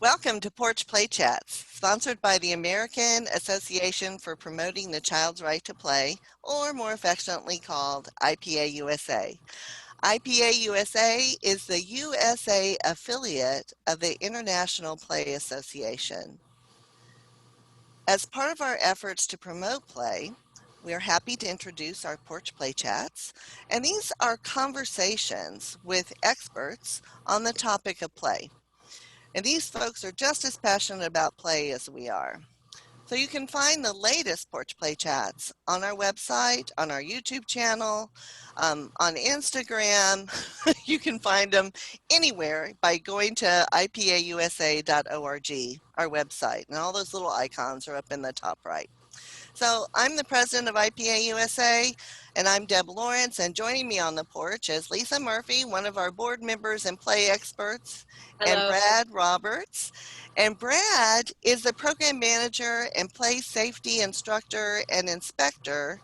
Welcome to Porch Play Chats, sponsored by the American Association for Promoting the Child's Right to Play, or more affectionately called IPA-USA. IPA-USA is the USA affiliate of the International Play Association. As part of our efforts to promote play, we are happy to introduce our Porch Play Chats, and these are conversations with experts on the topic of play. And these folks are just as passionate about play as we are. So you can find the latest Porch Play Chats on our website, on our YouTube channel, on Instagram. You can find them anywhere by going to IPAUSA.org, our website. And all those little icons are up in the top right. So I'm the president of IPA USA, and I'm Deb Lawrence, and joining me on the porch is Lisa Murphy, one of our board members and play experts, Hello. and Brad Roberts. And Brad is the program manager and play safety instructor and inspector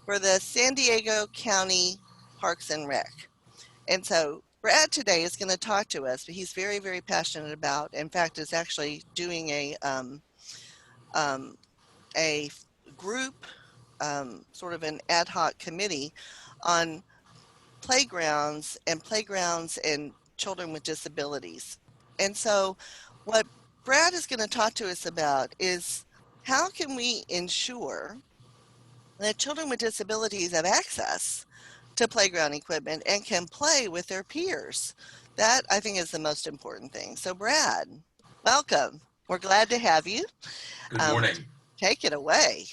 for the San Diego County Parks and Rec. And so Brad today is going to talk to us, but he's very, very passionate about, in fact, is actually doing a group, sort of an ad hoc committee on playgrounds and children with disabilities. And so what Brad is going to talk to us about is how can we ensure that children with disabilities have access to playground equipment and can play with their peers. That, I think, is the most important thing. So Brad, welcome. We're glad to have you. Good morning. Take it away.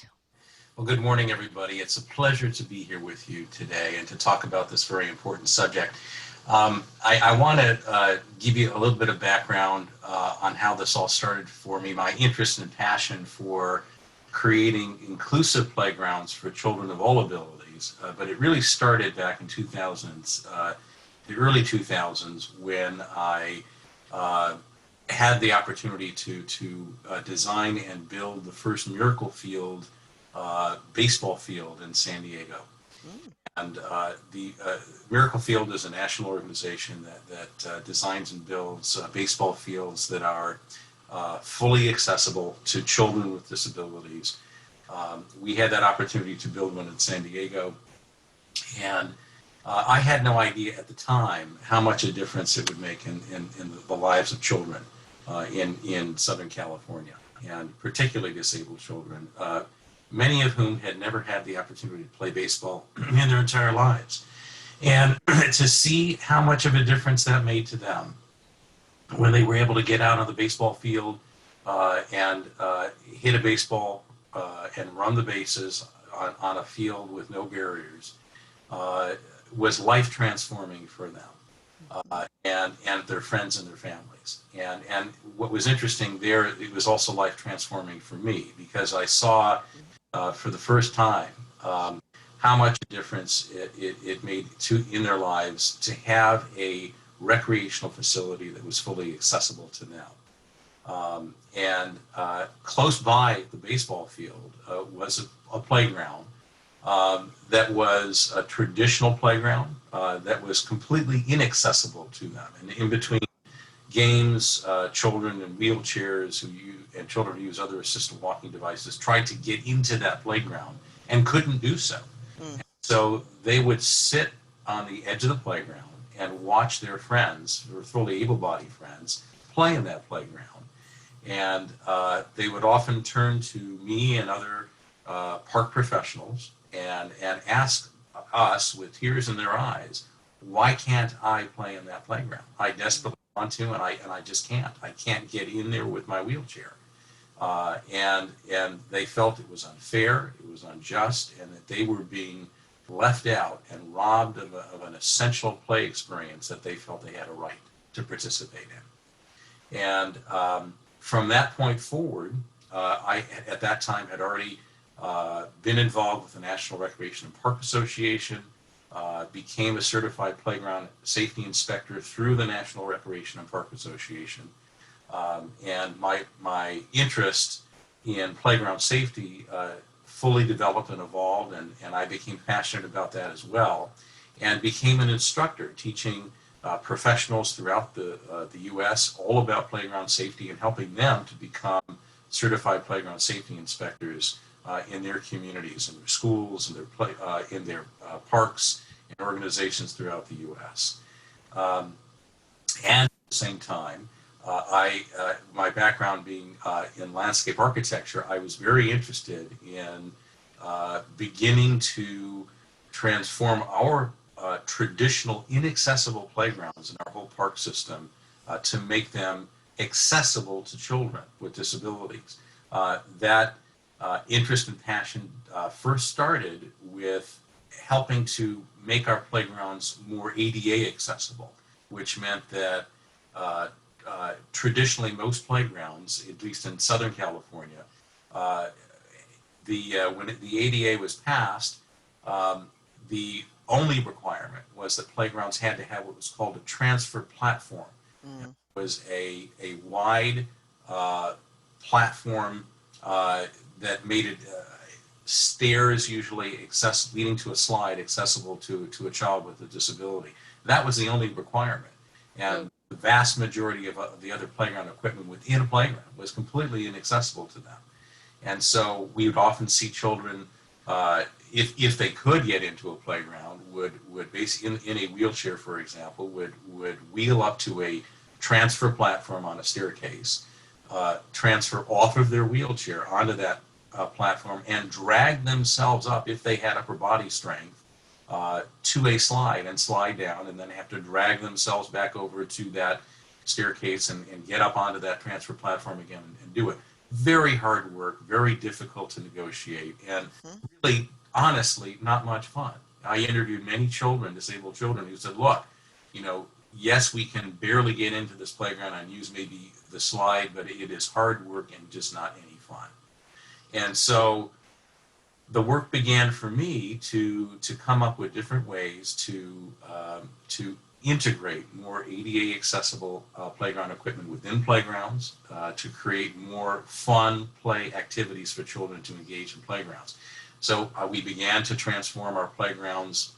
Well, good morning, everybody. It's a pleasure to be here with you today and to talk about this very important subject. I want to give you a little bit of background on how this all started for me, my interest and passion for creating inclusive playgrounds for children of all abilities. But it really started back in the early 2000s, when I had the opportunity to design and build the first Miracle Field baseball field in San Diego. And the Miracle Field is a national organization that designs and builds baseball fields that are fully accessible to children with disabilities. We had that opportunity to build one in San Diego, and I had no idea at the time how much a difference it would make in the lives of children in Southern California, and particularly disabled children, many of whom had never had the opportunity to play baseball in their entire lives. And to see how much of a difference that made to them when they were able to get out on the baseball field and hit a baseball and run the bases on a field with no barriers was life transforming for them and their friends and their families. And what was interesting there, it was also life transforming for me, because I saw for the first time how much a difference it made in their lives to have a recreational facility that was fully accessible to them. And close by the baseball field was a playground that was a traditional playground that was completely inaccessible to them. And in between games, children in wheelchairs and children who use other assisted walking devices tried to get into that playground and couldn't do so. So they would sit on the edge of the playground and watch their friends, who were fully able-bodied friends, play in that playground. And they would often turn to me and other park professionals and ask us, with tears in their eyes, why can't I play in that playground? I desperately want to, and I just can't. I can't get in there with my wheelchair. And they felt it was unfair, it was unjust, and that they were being left out and robbed of an essential play experience that they felt they had a right to participate in. And from that point forward, I at that time had already been involved with the National Recreation and Park Association, became a certified playground safety inspector through the National Recreation and Park Association. And my interest in playground safety fully developed and evolved, and I became passionate about that as well, and became an instructor teaching professionals throughout the U.S. all about playground safety and helping them to become certified playground safety inspectors in their communities, in their schools, in their parks and organizations throughout the U.S. And at the same time, my background being in landscape architecture, I was very interested in beginning to transform our traditional inaccessible playgrounds in our whole park system to make them accessible to children with disabilities. That interest and passion first started with helping to make our playgrounds more ADA accessible, which meant that traditionally most playgrounds, at least in Southern California, when the ADA was passed, the only requirement was that playgrounds had to have what was called a transfer platform. Mm. It was a wide platform that made it stairs usually leading to a slide accessible to a child with a disability. That was the only requirement. And the vast majority of the other playground equipment within a playground was completely inaccessible to them. And so we would often see children, if they could get into a playground, would basically, in a wheelchair, for example, would wheel up to a transfer platform on a staircase, transfer off of their wheelchair onto that platform, and drag themselves up, if they had upper body strength, to a slide and slide down, and then have to drag themselves back over to that staircase and get up onto that transfer platform again and do it. Very hard work, very difficult to negotiate, and really, honestly, not much fun. I interviewed many children, disabled children, who said, look, yes, we can barely get into this playground and use maybe the slide, but it is hard work and just not any fun. And so the work began for me to come up with different ways to integrate more ADA accessible playground equipment within playgrounds, to create more fun play activities for children to engage in playgrounds. So we began to transform our playgrounds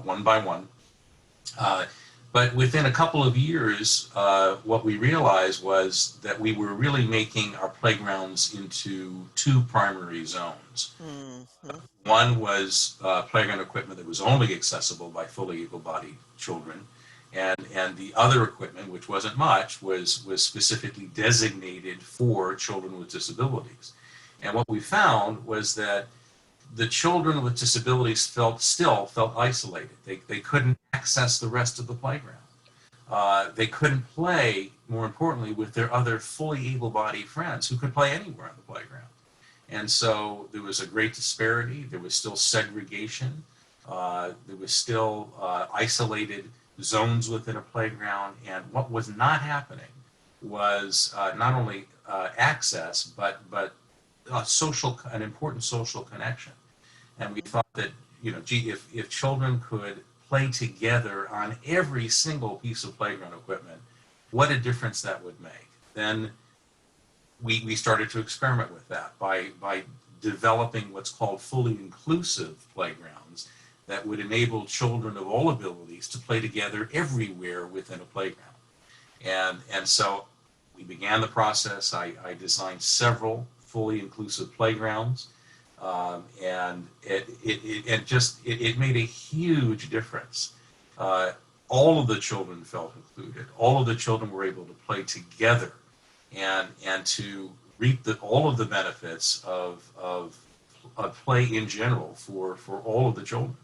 one by one. But within a couple of years, what we realized was that we were really making our playgrounds into two primary zones. Mm-hmm. One was playground equipment that was only accessible by fully able-bodied children, and the other equipment, which wasn't much, was specifically designated for children with disabilities. And what we found was that the children with disabilities still felt isolated. They couldn't access the rest of the playground. They couldn't play, more importantly, with their other fully able-bodied friends who could play anywhere on the playground. And so there was a great disparity. There was still segregation. There was still isolated zones within a playground. And what was not happening was not only access, but an important social connection. And we thought that, if children could play together on every single piece of playground equipment, what a difference that would make. Then we started to experiment with that by developing what's called fully inclusive playgrounds that would enable children of all abilities to play together everywhere within a playground. And so we began the process. I designed several fully inclusive playgrounds. And it made a huge difference. All of the children felt included. All of the children were able to play together and to reap all of the benefits of play in general for all of the children.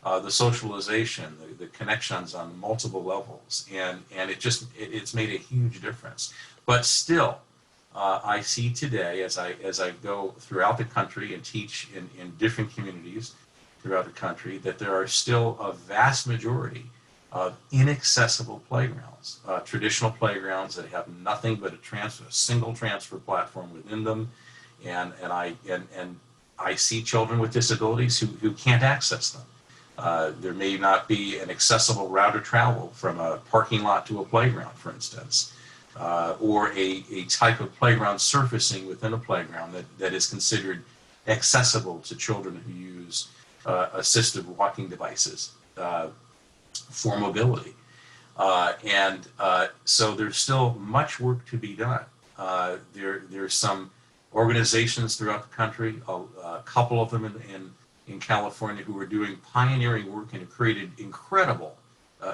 The socialization, the connections on multiple levels, and it's made a huge difference. But still, I see today, as I go throughout the country and teach in different communities throughout the country, that there are still a vast majority of inaccessible playgrounds, traditional playgrounds that have nothing but a single transfer platform within them, and I see children with disabilities who can't access them. There may not be an accessible route of travel from a parking lot to a playground, for instance. Or a type of playground surfacing within a playground that is considered accessible to children who use assistive walking devices for mobility. So there's still much work to be done. There's some organizations throughout the country, a couple of them in California, who are doing pioneering work and have created incredible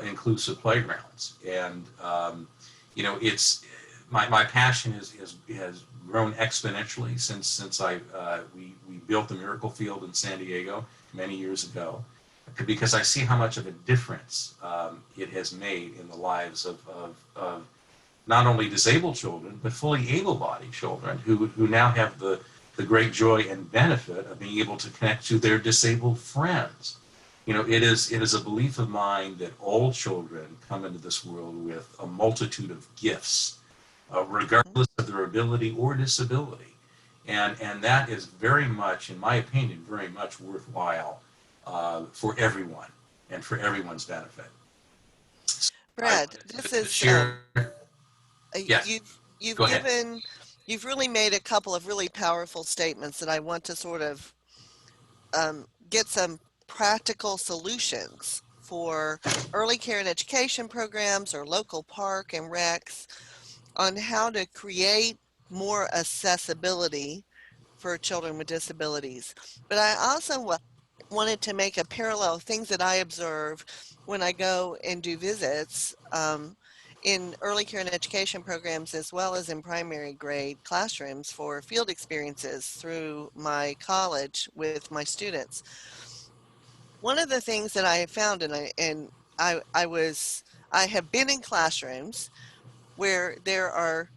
inclusive playgrounds. And it's my passion has grown exponentially since we built the Miracle Field in San Diego many years ago, because I see how much of a difference it has made in the lives of not only disabled children, but fully able-bodied children who now have the great joy and benefit of being able to connect to their disabled friends. It is a belief of mine that all children come into this world with a multitude of gifts, regardless of their ability or disability. And that is very much, in my opinion, very much worthwhile for everyone and for everyone's benefit. So I Brad, wanted this to is share. Yes, you've go ahead. given you've really made a couple of really powerful statements that I want to sort of get some practical solutions for early care and education programs or local park and recs on how to create more accessibility for children with disabilities. But I also wanted to make a parallel things that I observe when I go and do visits in early care and education programs, as well as in primary grade classrooms for field experiences through my college with my students. One of the things that I have found, I have been in classrooms where they're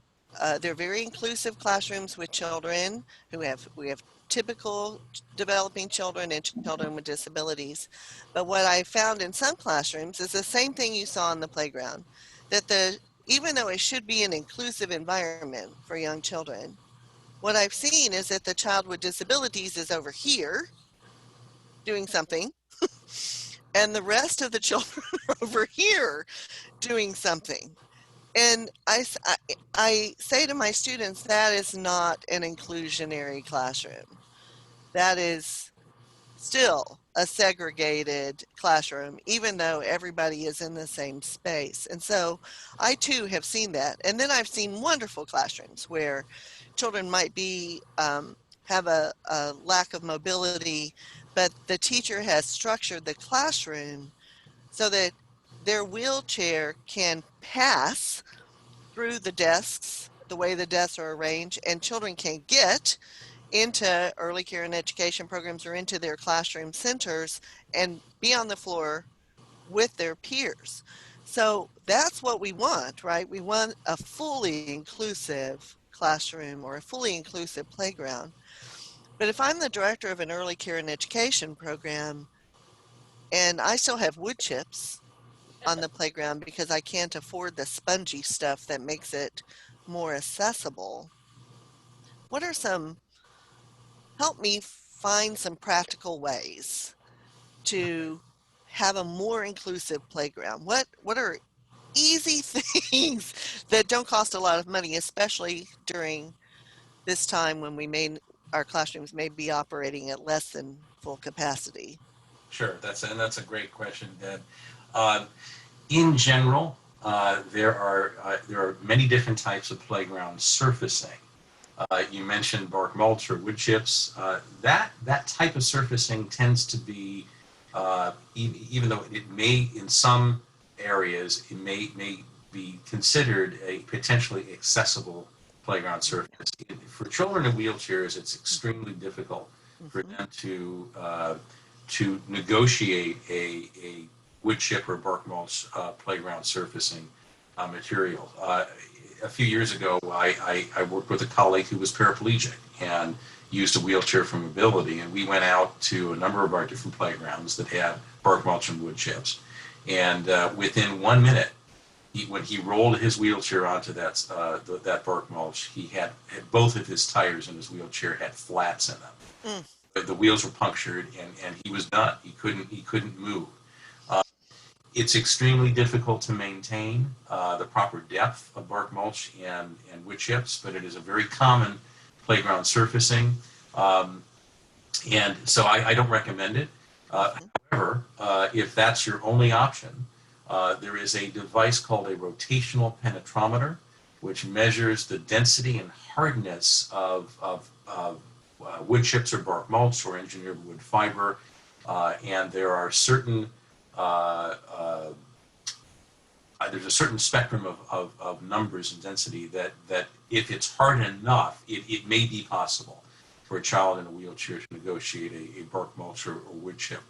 very inclusive classrooms with children we have typical developing children and children with disabilities. But what I found in some classrooms is the same thing you saw on the playground, that the even though it should be an inclusive environment for young children, what I've seen is that the child with disabilities is over here doing something, and the rest of the children are over here doing something. And I say to my students, that is not an inclusionary classroom. That is still a segregated classroom, even though everybody is in the same space. And so I too have seen that. And then I've seen wonderful classrooms where children might have a lack of mobility, but the teacher has structured the classroom so that their wheelchair can pass through the desks, the way the desks are arranged, and children can get into early care and education programs or into their classroom centers and be on the floor with their peers. So that's what we want, right? We want a fully inclusive classroom or a fully inclusive playground. But if I'm the director of an early care and education program and I still have wood chips on the playground because I can't afford the spongy stuff that makes it more accessible, what are some, help me find some practical ways to have a more inclusive playground? What are easy things that don't cost a lot of money, especially during this time when our classrooms may be operating at less than full capacity? Sure, that's a great question, Deb. Uh, in general, there are many different types of playground surfacing. You mentioned bark mulch or wood chips. That type of surfacing tends to be, even though it may, in some areas, it may be considered a potentially accessible playground surface. For children in wheelchairs, it's extremely difficult for Mm-hmm. them to negotiate a wood chip or bark mulch playground surfacing material. A few years ago, I worked with a colleague who was paraplegic and used a wheelchair for mobility, and we went out to a number of our different playgrounds that had bark mulch and wood chips. And within 1 minute, when he rolled his wheelchair onto that bark mulch, he had both of his tires in his wheelchair had flats in them. Mm. The wheels were punctured, and he was done. He couldn't move. It's extremely difficult to maintain the proper depth of bark mulch and wood chips, but it is a very common playground surfacing. Um, and so I don't recommend it. Mm-hmm. However, if that's your only option, There is a device called a rotational penetrometer, which measures the density and hardness of wood chips or bark mulch or engineered wood fiber. And there are certain uh, uh, there's a certain spectrum of numbers and density that if it's hard enough, it may be possible for a child in a wheelchair to negotiate a bark mulch or wood chip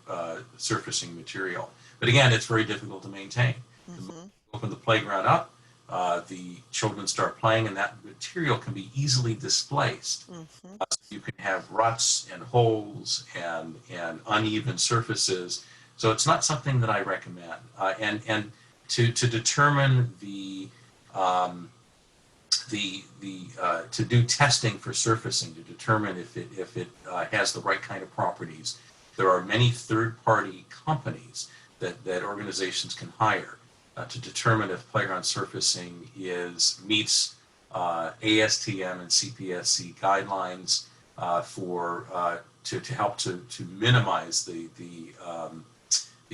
surfacing material. But again, it's very difficult to maintain. Mm-hmm. Open the playground up, the children start playing, and that material can be easily displaced. Mm-hmm. So you can have ruts and holes and uneven surfaces. So it's not something that I recommend. And to determine to do testing for surfacing to determine if it has the right kind of properties. There are many third-party companies that organizations can hire to determine if playground surfacing meets ASTM and CPSC guidelines to help to minimize the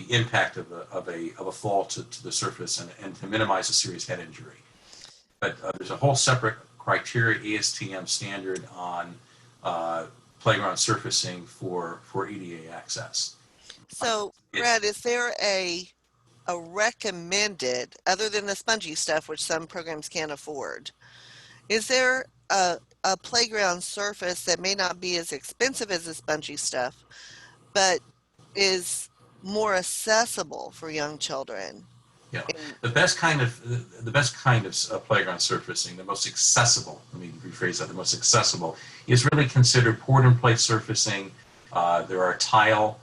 impact of a fall to the surface and to minimize a serious head injury. But there's a whole separate criteria ASTM standard on playground surfacing for ADA access. So, Brad, is there a recommended, other than the spongy stuff, which some programs can't afford, is there a playground surface that may not be as expensive as the spongy stuff, but is more accessible for young children? You know, And the best kind of playground surfacing, the most accessible. Let me rephrase that. The most accessible is really considered poured in place surfacing. There are tile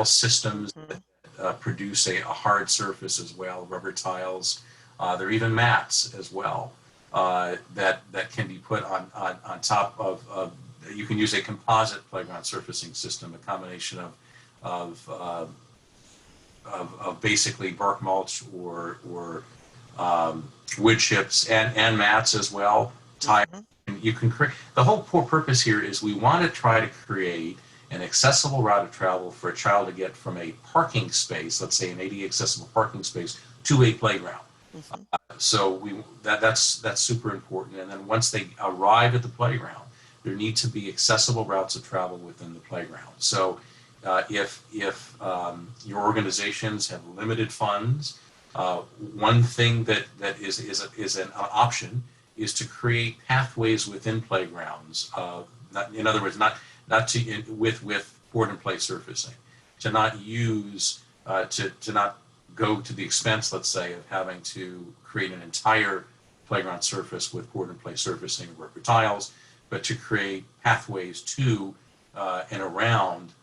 systems Mhm. that produce a hard surface as well, rubber tiles. There are even mats as well that can be put on top of. You can use a composite playground surfacing system, a combination of basically bark mulch or wood chips and mats as well. Tile. Mhm. You can create the whole purpose here is we want to try to create an accessible route of travel for a child to get from a parking space, let's say an ADA accessible parking space, to a playground. Mhm. So that's super important. And then once they arrive at the playground, there need to be accessible routes of travel within the playground. So if your organizations have limited funds, one thing that is an option is to create pathways within playgrounds. In other words, not to with board and play surfacing, to not use to not go to the expense, let's say, of having to create an entire playground surface with board and play surfacing or rubber tiles, but to create pathways to and around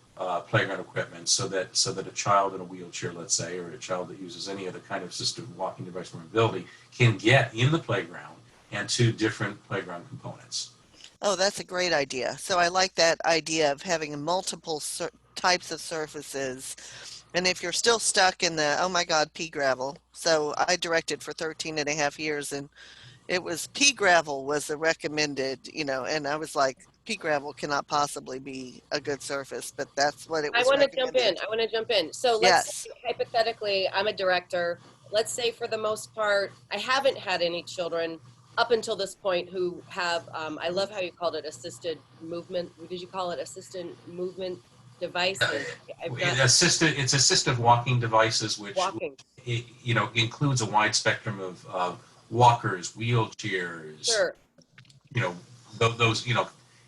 playground equipment so that a child in a wheelchair, let's say, or a child that uses any other kind of assistive walking device for mobility can get in the playground and to different playground components. Oh, that's a great idea. So I like that idea of having multiple types of surfaces. And if you're still stuck in the, oh my God, pea gravel. So I directed for 13 and a half years, and it was pea gravel was the recommended, and I was like, pea gravel cannot possibly be a good surface, but that's what it I was want to jump in. recommended. I want to jump in. So let's Yes. say, hypothetically, I'm a director. Let's say for the most part, I haven't had any children up until this point who have, I Mhm. love how you called it assisted movement. What did you call it? Assisted movement devices. I've not It's assistive walking devices, which walking. includes a wide spectrum of walkers, wheelchairs, Sure. you know, those,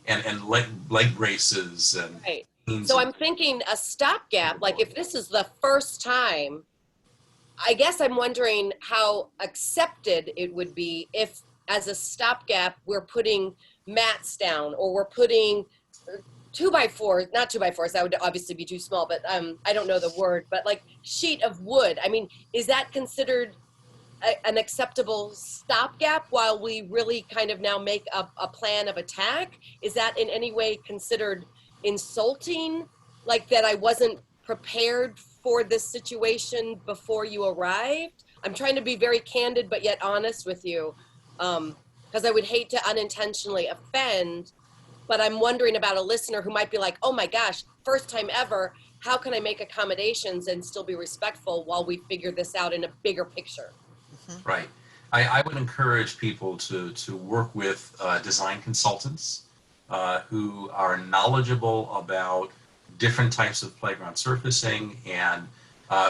and leg braces and Right. canes So and I'm thinking a stopgap, like if this is the first time, I guess I'm wondering how accepted it would be if, as a stopgap, we're putting mats down or we're putting two by fours, not two by fours, that would obviously be too small, but I don't know the word, but like sheet of wood. I mean, is that considered an acceptable stopgap while we really kind of now make a plan of attack? Is that in any way considered insulting? Like that I wasn't prepared for this situation before you arrived? I'm trying to be very candid but yet honest with you, because I would hate to unintentionally offend, but I'm wondering about a listener who might be like, oh my gosh, first time ever. how can I make accommodations and still be respectful while we figure this out in a bigger picture? Mhm. Right. I would encourage people to work with design consultants who are knowledgeable about different types of playground surfacing. And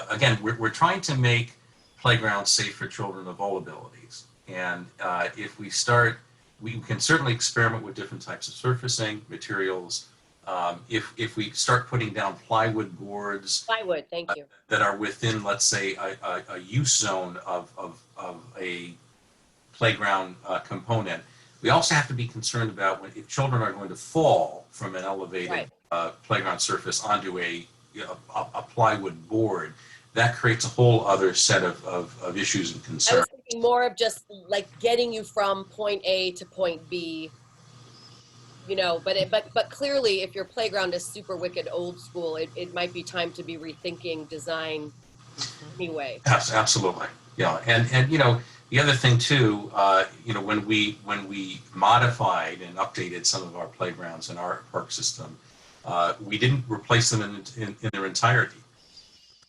again, we're trying to make playgrounds safe for children of all abilities. And if we start, we can certainly experiment with different types of surfacing, materials. If we start putting down plywood boards Plywood, thank you. that are within, let's say, a use zone of a playground component, we also have to be concerned about if children are going to fall from an elevated Right. playground surface onto a plywood board. That creates a whole other set of issues and I concerns. was thinking more of just like getting you from point A to point B, you know, but clearly if your playground is super wicked old school, it might be time to be rethinking design Mhm. anyway. Absolutely, yeah, and you know the other thing too, you know when we modified and updated some of our playgrounds in our park system, we didn't replace them in their entirety.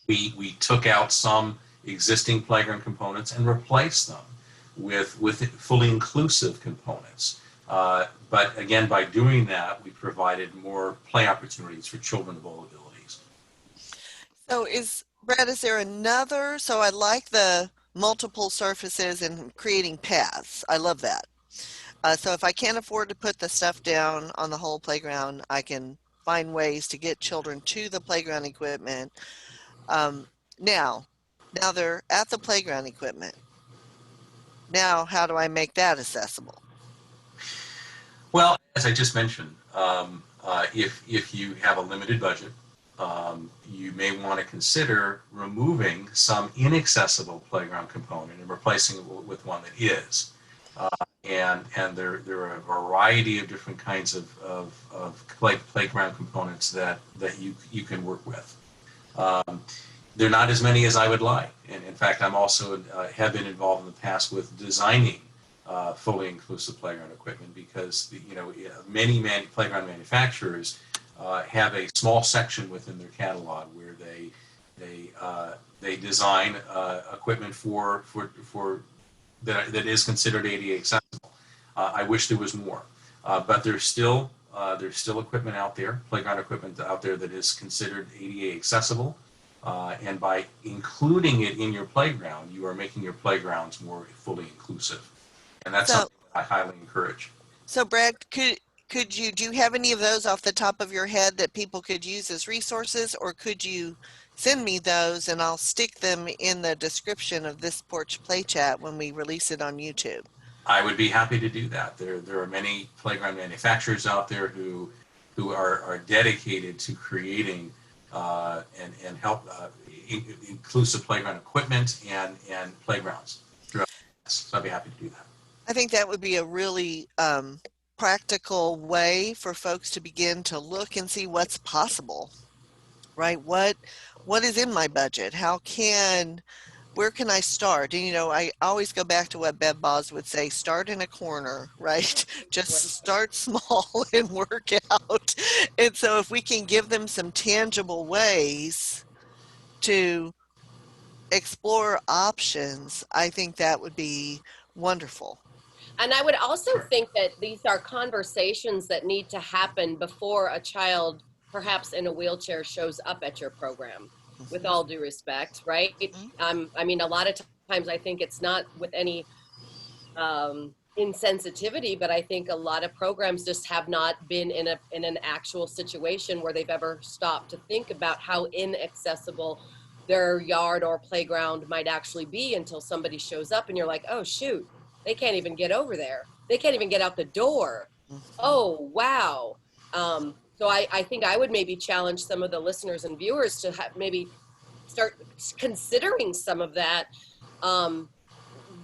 We took out some existing playground components and replaced them with fully inclusive components. But again, by doing that, we provided more play opportunities for children of all abilities. So Brad, is there another? So I like the multiple surfaces and creating paths. I love that. So if I can't afford to put the stuff down on the whole playground, I can find ways to get children to the playground equipment. Um, now, now they're at the playground equipment. Now, how do I make that accessible? Well, as I just mentioned, if you have a limited budget, you may want to consider removing some inaccessible playground component and replacing it with one that is. And there are a variety of different kinds of playground components that you can work with. Um, they're not as many as I would like. And in fact, I'm also have been involved in the past with designing fully inclusive playground equipment because you know many playground manufacturers have a small section within their catalog where they design equipment for that is considered ADA accessible. I wish there was more, but there's still equipment out there, playground equipment out there that is considered ADA accessible. And by including it in your playground, you are making your playgrounds more fully inclusive. And that's So, something that I highly encourage. so Brad, could you do you have any of those off the top of your head that people could use as resources, or could you send me those and I'll stick them in the description of this Porch Play Chat when we release it on YouTube? I would be happy to do that. There are many playground manufacturers out there who are dedicated to creating and help inclusive playground equipment and playgrounds throughout. So I'd be happy to do that. I think that would be a really practical way for folks to begin to look and see what's possible, right? What is in my budget? Where can I start? And, you know, I always go back to what Bev Boz would say, start in a corner, right? Just start small and work out. And so if we can give them some tangible ways to explore options, I think that would be wonderful. And I would also Sure. think that these are conversations that need to happen before a child, perhaps in a wheelchair, shows up at your program, with Mhm, all due respect, right? mhm. I mean, a lot of times I think it's not with any insensitivity, but I think a lot of programs just have not been in an actual situation where they've ever stopped to think about how inaccessible their yard or playground might actually be until somebody shows up and you're like, oh shoot, they can't even get over there. They can't even get out the door. Mhm. Oh wow. So I think I would maybe challenge some of the listeners and viewers to maybe start considering some of that. Um,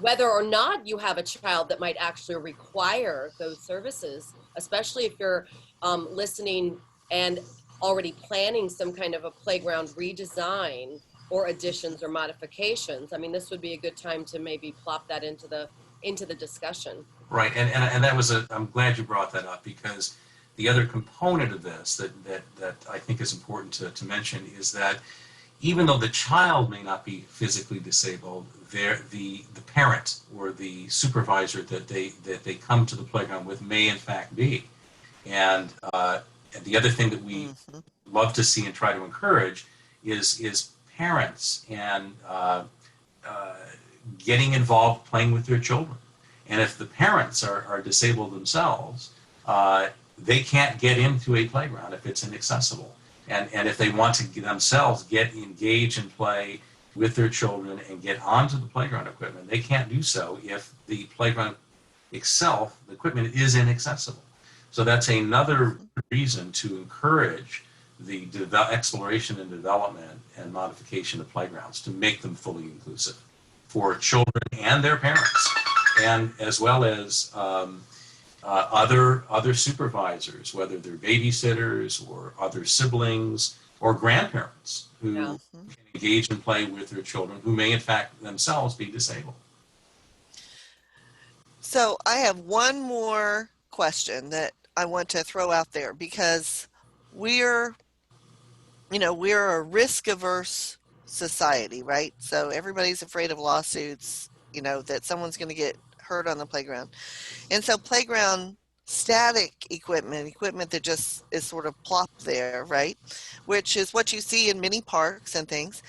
Whether or not you have a child that might actually require those services, especially if you're listening and already planning some kind of a playground redesign or additions or modifications. I mean, this would be a good time to maybe plop that into the discussion. Right, and that was I'm glad you brought that up because The other component of this that I think is important to mention is that even though the child may not be physically disabled, the parent or the supervisor that they come to the playground with may in fact be. And the other thing that we Mm-hmm. love to see and try to encourage is parents and uh, getting involved playing with their children. And if the parents are disabled themselves, they can't get into a playground if it's inaccessible. And if they want to themselves get engaged and play with their children and get onto the playground equipment, they can't do so if the playground itself, the equipment is inaccessible. So that's another reason to encourage the exploration and development and modification of playgrounds to make them fully inclusive for children and their parents, and as well as other supervisors, whether they're babysitters or other siblings or grandparents who Yeah. can engage and play with their children who may in fact themselves be disabled. So I have one more question that I want to throw out there because we're, we're a risk averse society, right? So everybody's afraid of lawsuits, that someone's going to get hurt on the playground. And so playground static equipment that just is sort of plopped there, right? Which is what you see in many parks and things.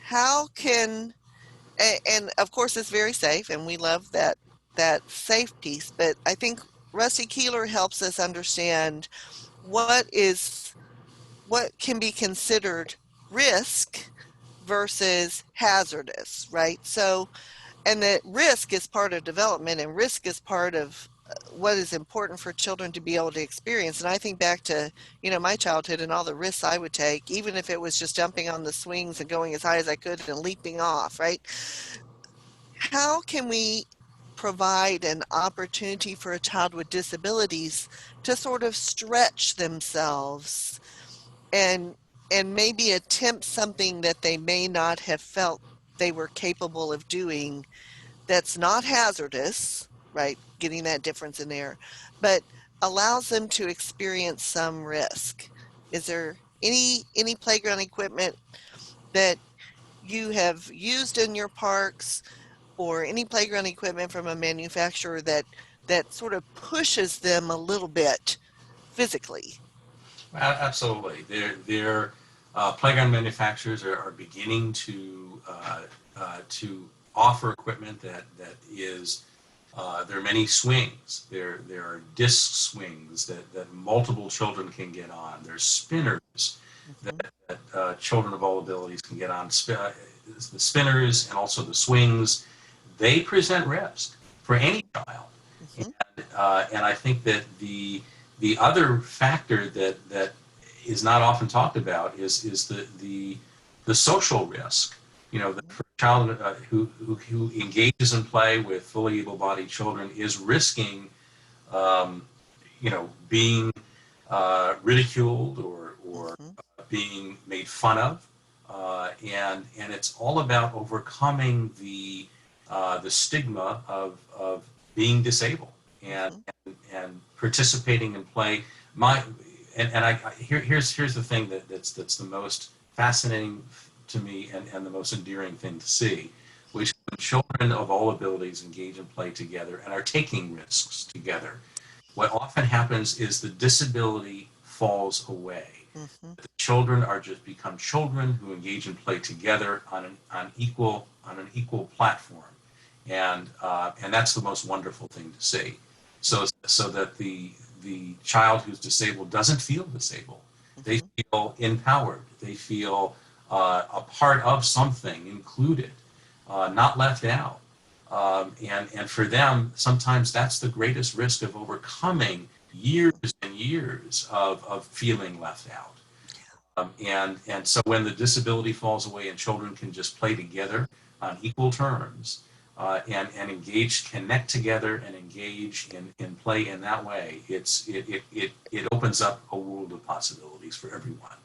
How can, and of course it's very safe and we love that safe piece, but I think Rusty Keeler helps us understand what is what can be considered risk versus hazardous, right? So, and that risk is part of development and risk is part of what is important for children to be able to experience. And I think back to, my childhood and all the risks I would take, even if it was just jumping on the swings and going as high as I could and leaping off, right? How can we provide an opportunity for a child with disabilities to sort of stretch themselves and maybe attempt something that they may not have felt they were capable of doing that's not hazardous, right? Getting that difference in there, but allows them to experience some risk. Is there any playground equipment that you have used in your parks or any playground equipment from a manufacturer that sort of pushes them a little bit physically? Absolutely. Their playground manufacturers are beginning to offer equipment that is there are many swings. There are disc swings that multiple children can get on. There's spinners Mhm. that children of all abilities can get on. The spinners and also the swings, they present risk for any child. Mhm. And I think that the other factor that is not often talked about is the social risk. For a child who engages in play with fully able-bodied children is risking, being ridiculed or Mhm. being made fun of, and it's all about overcoming the stigma of being disabled and Mhm. and participating in play. My and here's the thing that's the most fascinating to me and the most endearing thing to see, which is when children of all abilities engage in play together and are taking risks together. What often happens is the disability falls away. Mhm. The children are just become children who engage in play together on an equal platform, and that's the most wonderful thing to see. So that the child who's disabled doesn't feel disabled. They Mhm. feel empowered. They feel a part of something, included, not left out. And for them, sometimes that's the greatest risk of overcoming years and years of feeling left out. And so when the disability falls away and children can just play together on equal terms, and engage, connect together and engage in play in that way, it opens up a world of possibilities for everyone.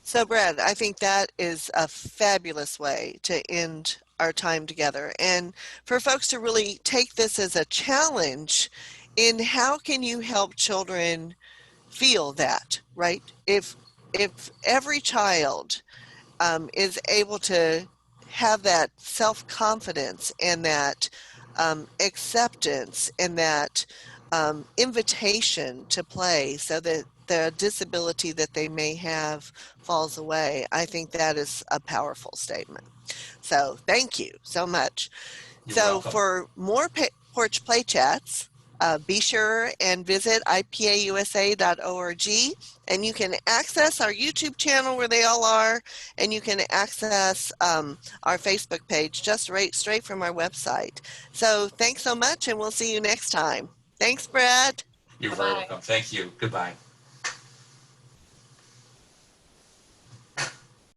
So, Brad, I think that is a fabulous way to end our time together. And for folks to really take this as a challenge in how can you help children feel that, right? If every child is able to have that self-confidence and that acceptance and that invitation to play so that the disability that they may have falls away, I think that is a powerful statement. So thank you so much. You're So welcome. for more Porch Play Chats, be sure and visit IPAUSA.org, and you can access our YouTube channel where they all are, and you can access our Facebook page just straight from our website. So thanks so much, and we'll see you next time. Thanks, Brad. You're very Bye-bye. welcome. Thank you. Goodbye.